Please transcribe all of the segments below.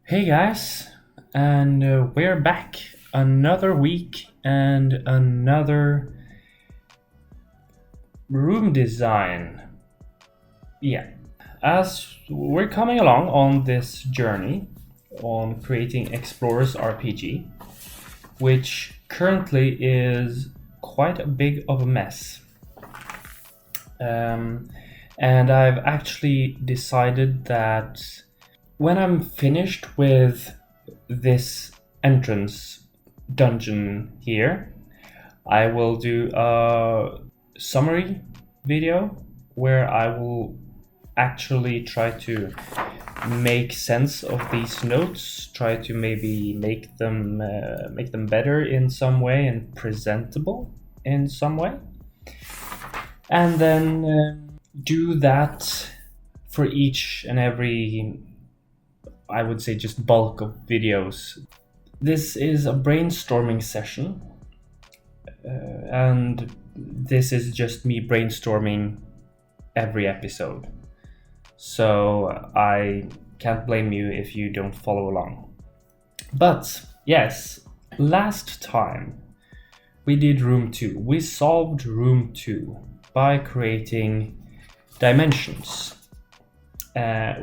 Hey guys, and we're back. Another week and another room design. Yeah, as we're coming along on this journey on creating Explorers RPG, which currently is quite a big of a mess. And I've actually decided that when I'm finished with this entrance dungeon here, I will do a summary video where I will actually try to make sense of these notes, try to maybe make them better in some way and presentable in some way, and then do that for each and every, I would say, just bulk of videos. This is a brainstorming session, and this is just me brainstorming every episode. So I can't blame you if you don't follow along. But yes, last time we did room 2. We solved room 2 by creating dimensions.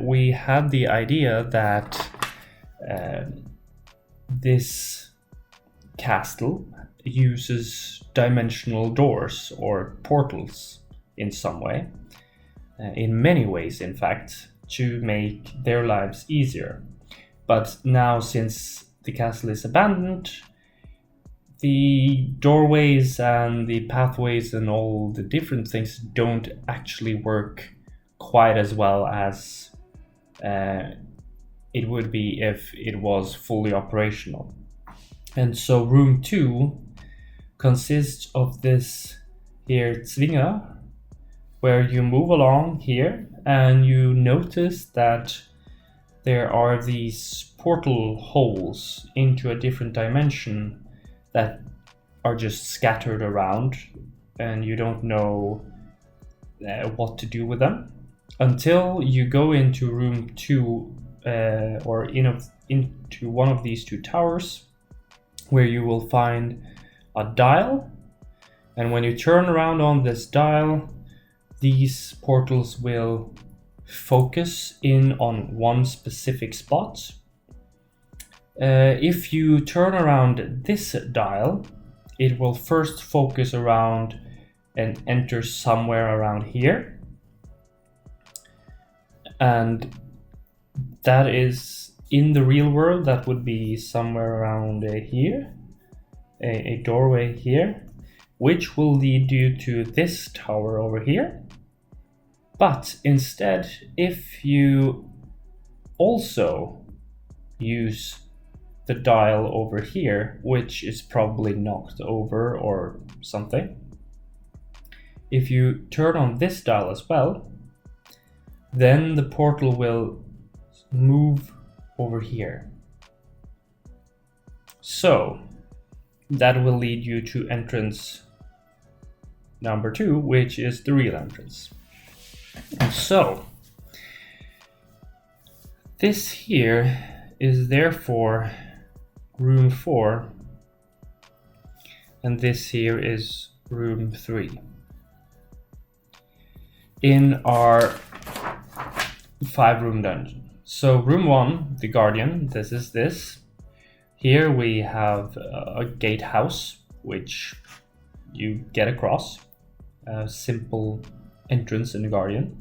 We had the idea that this castle uses dimensional doors or portals in some way, in many ways, in fact, to make their lives easier. But now, since the castle is abandoned, the doorways and the pathways and all the different things don't actually work quite as well as it would be if it was fully operational. And so room 2 consists of this here zwinger, where you move along here and you notice that there are these portal holes into a different dimension that are just scattered around, and you don't know what to do with them until you go into room 2 or into one of these two towers, where you will find a dial, and when you turn around on this dial, these portals will focus in on one specific spot. If you turn around this dial, it will first focus around and enter somewhere around here, and that is, in the real world, that would be somewhere around here, a doorway here, which will lead you to this tower over here. But instead, if you also use the dial over here, which is probably knocked over or something, if you turn on this dial as well, then the portal will move over here. So that will lead you to entrance number 2, which is the real entrance. And so this here is therefore room 4, and this here is room 3 in our 5-room dungeon. So room 1, the Guardian, this is this. Here we have a gatehouse, which you get across, a simple entrance in the Guardian.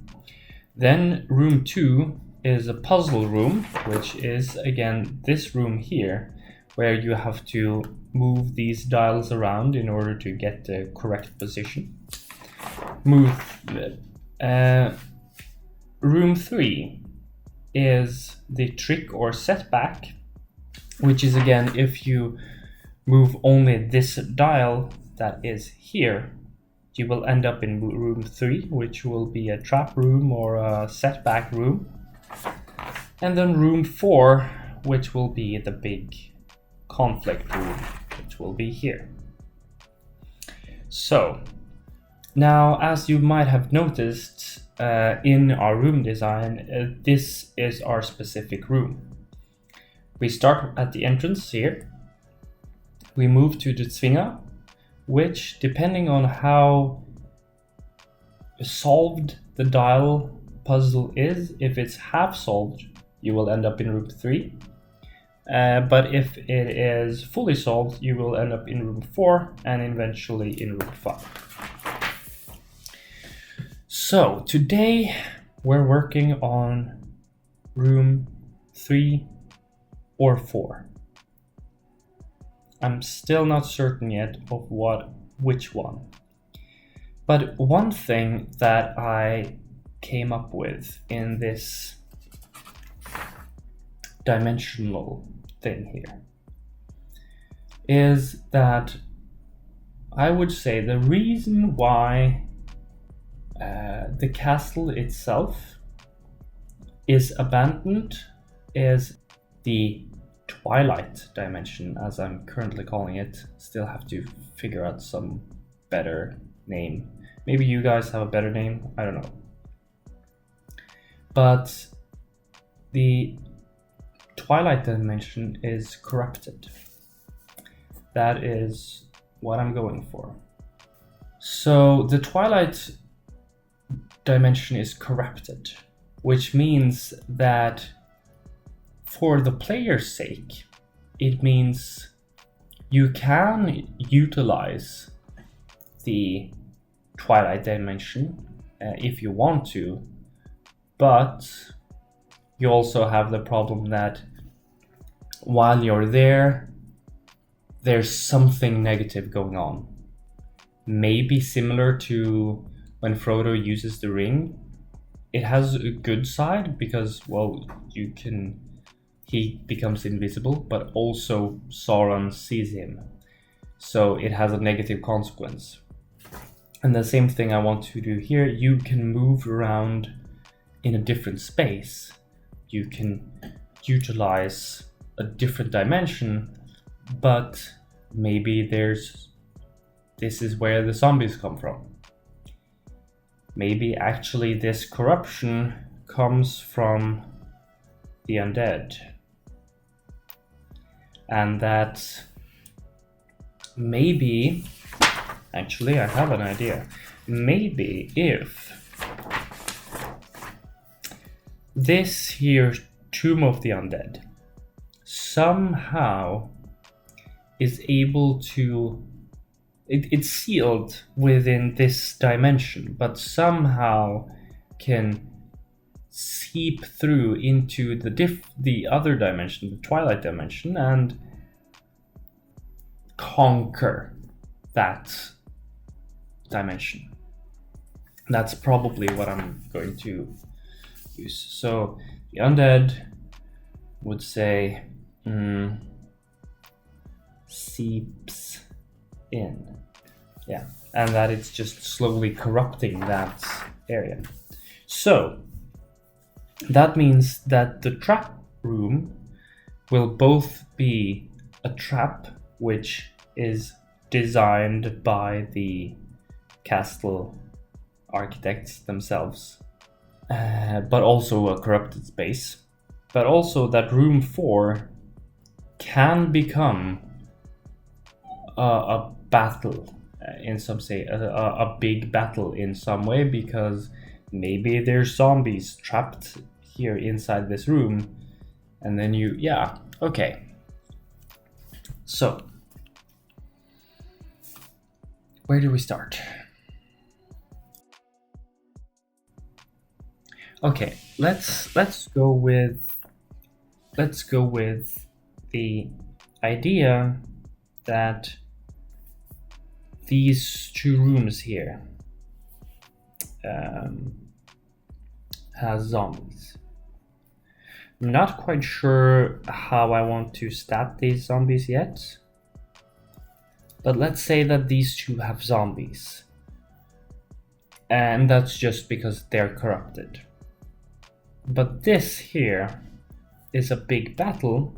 Then room 2 is a puzzle room, which is again this room here, where you have to move these dials around in order to get the correct position. Room 3 is the trick or setback, which is again, if you move only this dial that is here, you will end up in room 3, which will be a trap room or a setback room. And then room 4, which will be the big conflict room, which will be here. So now, as you might have noticed in our room design, this is our specific room. we start at the entrance here. We move to the Zwinger, which, depending on how solved the dial puzzle is, if it's half solved, you will end up in room 3. But if it is fully solved, you will end up in room 4 and eventually in room 5. So today we're working on room 3 or 4. I'm still not certain yet of which one. But one thing that I came up with in this dimensional thing here is that I would say the reason why the castle itself is abandoned is the twilight dimension, as I'm currently calling it. Still have to figure out some better name. Maybe you guys have a better name, I don't know. But the twilight dimension is corrupted. That is what I'm going for. So the twilight dimension is corrupted, which means that for the player's sake, it means you can utilize the twilight dimension if you want to, but you also have the problem that while you're there, there's something negative going on. Maybe similar to when Frodo uses the ring. It has a good side because, well, he becomes invisible, but also Sauron sees him. So it has a negative consequence. And the same thing I want to do here, you can move around in a different space. You can utilize a different dimension, but maybe this is where the zombies come from. Maybe actually this corruption comes from the undead. And that maybe, actually I have an idea. Maybe if this here Tomb of the Undead somehow is able to, it's sealed within this dimension, but somehow can seep through into the other dimension, the twilight dimension, and conquer that dimension. That's probably what I'm going to use. So the undead would say seeps in. Yeah, and that it's just slowly corrupting that area. So that means that the trap room will both be a trap which is designed by the castle architects themselves, but also a corrupted space. But also that room 4 can become a battle, in some say a big battle in some way, because maybe there's zombies trapped here inside this room, and then okay. So where do we start? Okay, let's go with the idea that these two rooms here has zombies. I'm not quite sure how I want to stat these zombies yet, but let's say that these two have zombies, and that's just because they're corrupted. But this here is a big battle,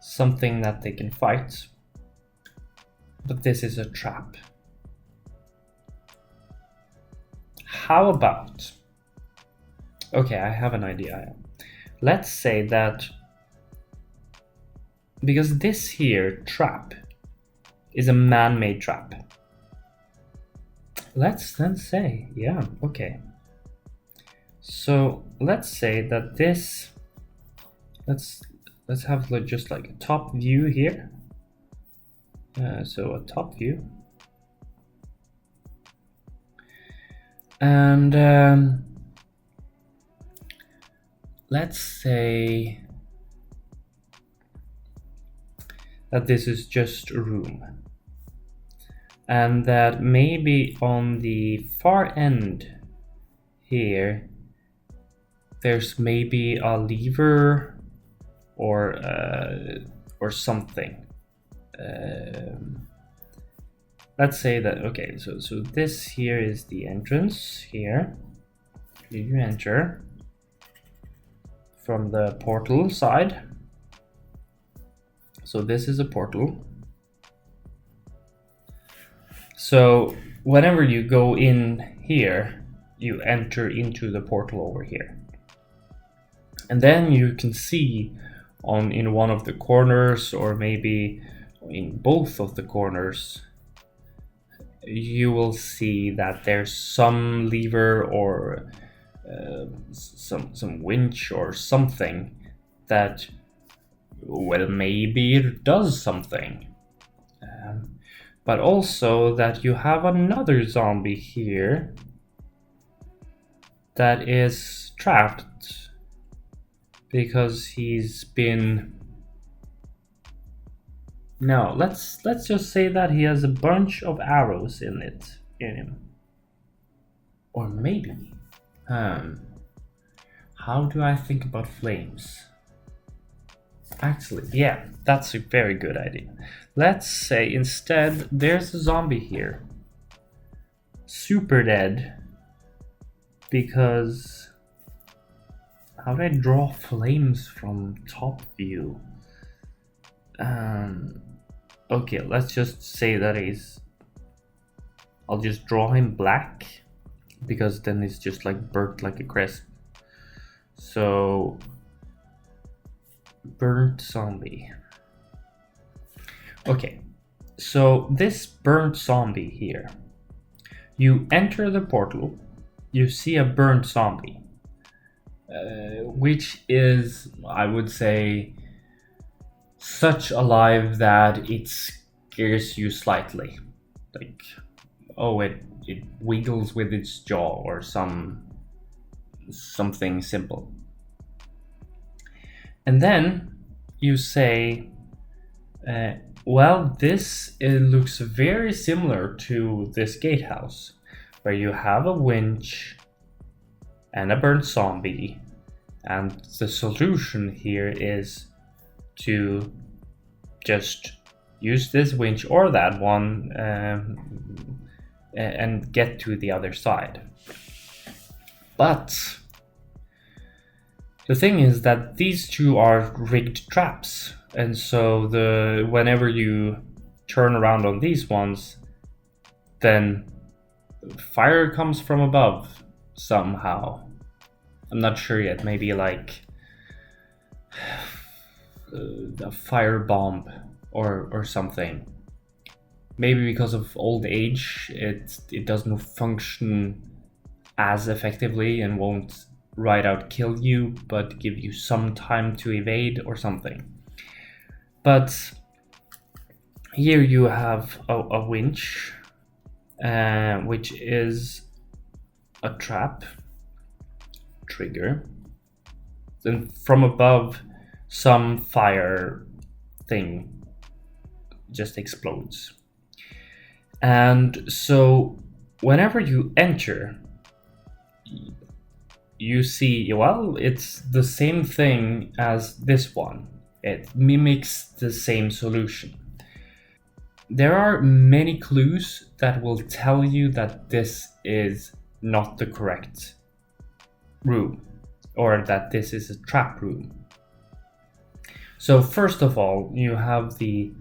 something that they can fight, but this is a trap. How about, okay, I have an idea. Let's say that because this here trap is a man-made trap. Let's then say, yeah, okay. So let's say that this, let's have just like a top view here. So a top view. And let's say that this is just a room. And that maybe on the far end here, there's maybe a lever or something. Let's say that, okay, so this here is the entrance here. You enter from the portal side. So this is a portal. So whenever you go in here, you enter into the portal over here. And then you can see in one of the corners, or maybe in both of the corners, you will see that there's some lever or some winch or something that, well, maybe it does something. But also that you have another zombie here that is trapped because he's been... No, let's just say that he has a bunch of arrows in him. Or maybe, how do I think about flames? Actually, yeah, that's a very good idea. Let's say instead there's a zombie here. Super dead. Because how do I draw flames from top view? Okay, let's just say that I'll just draw him black, because then it's just like burnt like a crisp. So burnt zombie. Okay, so this burnt zombie here, you enter the portal, you see a burnt zombie, which is, I would say, such alive that it scares you slightly. Like, oh, it wiggles with its jaw or something simple. And then you say, well, this looks very similar to this gatehouse, where you have a winch and a burnt zombie, and the solution here is to just use this winch or that one and get to the other side. But the thing is that these two are rigged traps, and so whenever you turn around on these ones, then fire comes from above somehow. I'm not sure yet. Maybe like a fire bomb or something. Maybe because of old age, it doesn't function as effectively and won't right out kill you, but give you some time to evade or something. But here you have a winch, which is a trap trigger. Then from above, some fire thing just explodes. And so whenever you enter, you see, well, it's the same thing as this one. It mimics the same solution. There are many clues that will tell you that this is not the correct room, or that this is a trap room. So first of all, you have the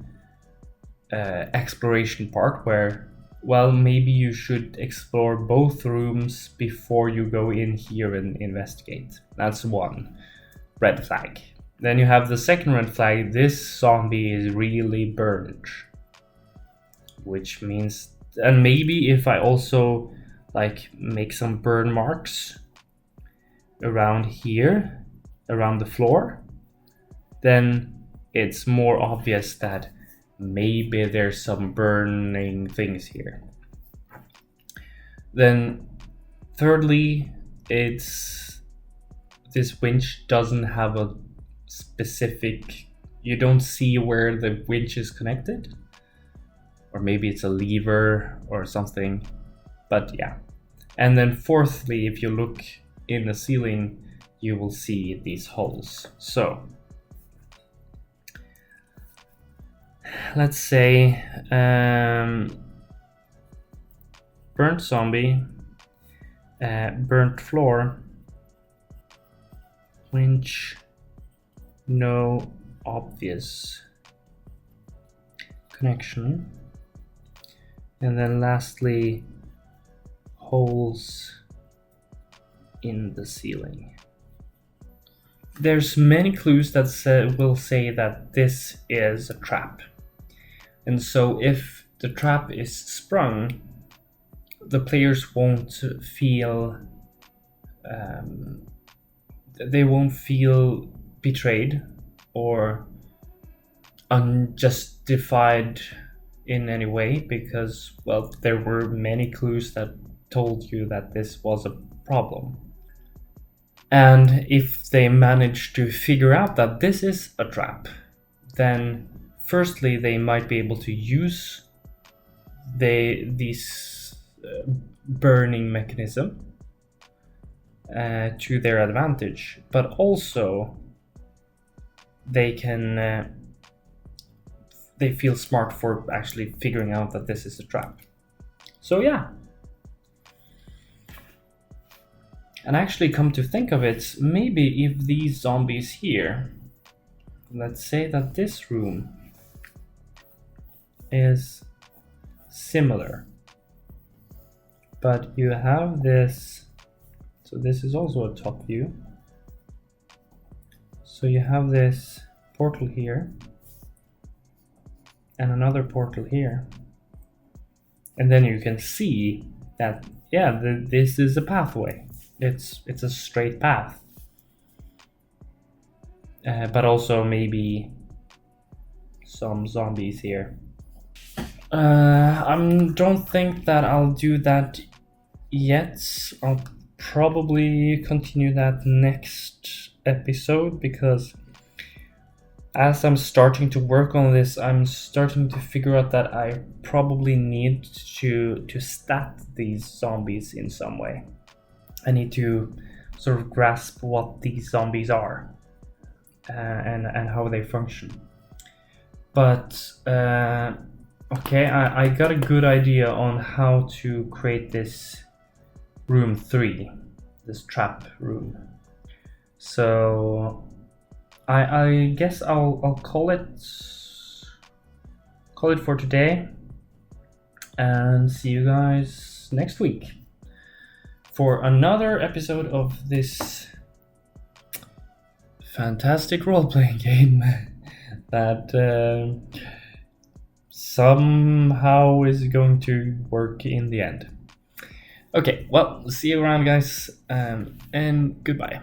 exploration part where, well, maybe you should explore both rooms before you go in here and investigate. That's one red flag. Then you have the second red flag. This zombie is really burned, which means, and maybe if I also like make some burn marks around here, around the floor, then it's more obvious that maybe there's some burning things here. Then thirdly, it's this winch doesn't have a specific, you don't see where the winch is connected, or maybe it's a lever or something, but yeah. And then fourthly, if you look in the ceiling, you will see these holes. So let's say burnt zombie, burnt floor, winch, no obvious connection, and then lastly, holes in the ceiling. There's many clues that will say that this is a trap. And so if the trap is sprung, the players won't feel they won't feel betrayed or unjustified in any way, because, well, there were many clues that told you that this was a problem. And if they manage to figure out that this is a trap, then firstly they might be able to use these burning mechanism to their advantage, but also they can they feel smart for actually figuring out that this is a trap. So yeah. And actually, come to think of it, maybe if these zombies here, let's say that this room is similar, but you have this, so this is also a top view. So you have this portal here and another portal here, and then you can see that, yeah, this is a pathway. It's a straight path, but also maybe some zombies here. I don't think that I'll do that yet. I'll probably continue that next episode, because as I'm starting to work on this, I'm starting to figure out that I probably need to stat these zombies in some way. I need to sort of grasp what these zombies are and how they function. But okay, I got a good idea on how to create this room 3, this trap room. So I guess I'll call it for today, and see you guys next week for another episode of this fantastic role-playing game that somehow is going to work in the end. Okay, well, see you around, guys, and goodbye.